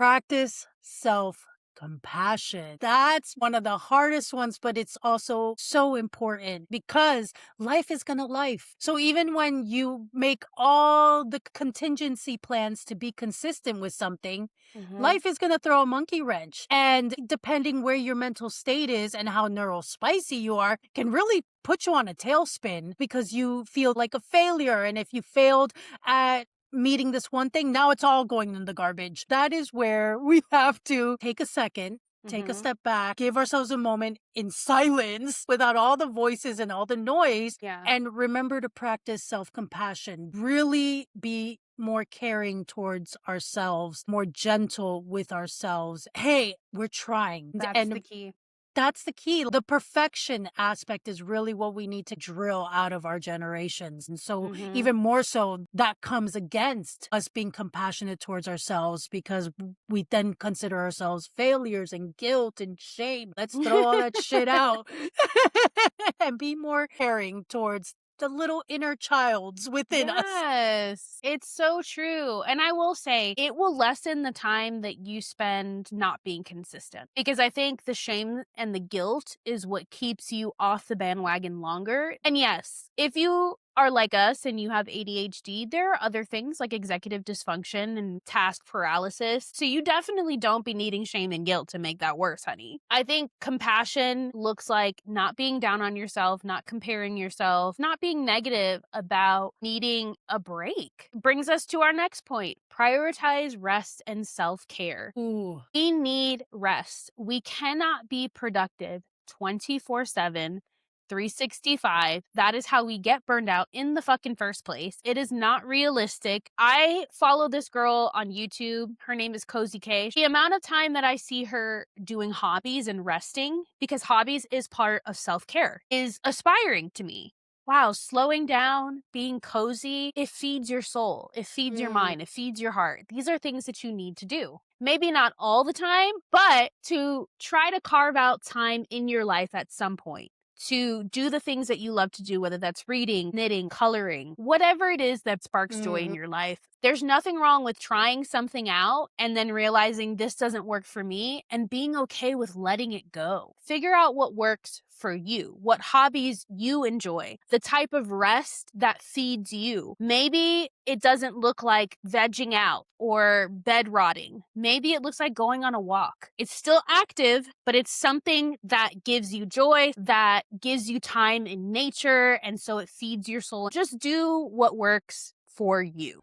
Practice self-compassion. That's one of the hardest ones, but it's also so important because life is gonna life. So even when you make all the contingency plans to be consistent with something, Hmm. life is gonna throw a monkey wrench. And depending where your mental state is and how neurospicy you are, can really put you on a tailspin because you feel like a failure. And if you failed at meeting this one thing, now it's all going in the garbage. That is where we have to take a second, take a Hmm. step back, give ourselves a moment in silence without all the voices and all the noise, Yeah. and remember to practice self compassion. Really be more caring towards ourselves, more gentle with ourselves. Hey, we're trying. That's the And key. that's the key. The perfection aspect is really what we need to drill out of our generations. And so, Hmm. even more so, that comes against us being compassionate towards ourselves because we then consider ourselves failures and guilt and shame. Let's throw all that shit out and be more caring towards the little inner childs within us. Yes, it's so true. And I will say it will lessen the time that you spend not being consistent because I think the shame and the guilt is what keeps you off the bandwagon longer. And yes, if you are like us and you have ADHD, there are other things like executive dysfunction and task paralysis. So you definitely don't be needing shame and guilt to make that worse, honey. I think compassion looks like not being down on yourself, not comparing yourself, not being negative about needing a break. Brings us to our next point: prioritize rest and self care. Ooh. We need rest. We cannot be productive 24/7, 365. That is how we get burned out in the fucking first place. It is not realistic. I follow this girl on YouTube. Her name is Cozy K. The amount of time that I see her doing hobbies and resting, because hobbies is part of self care, is aspiring to me. Wow, slowing down, being cozy, it feeds your soul, it feeds your Mm. mind, it feeds your heart. These are things that you need to do. Maybe not all the time, but to try to carve out time in your life at some point to do the things that you love to do, whether that's reading, knitting, coloring, whatever it is that sparks joy in Mhm. your life. There's nothing wrong with trying something out and then realizing this doesn't work for me and being okay with letting it go. Figure out what works for you, what hobbies you enjoy, the type of rest that feeds you. Maybe it doesn't look like vegging out or bed rotting. Maybe it looks like going on a walk. It's still active, but it's something that gives you joy, that gives you time in nature, and so it feeds your soul. Just do what works for you.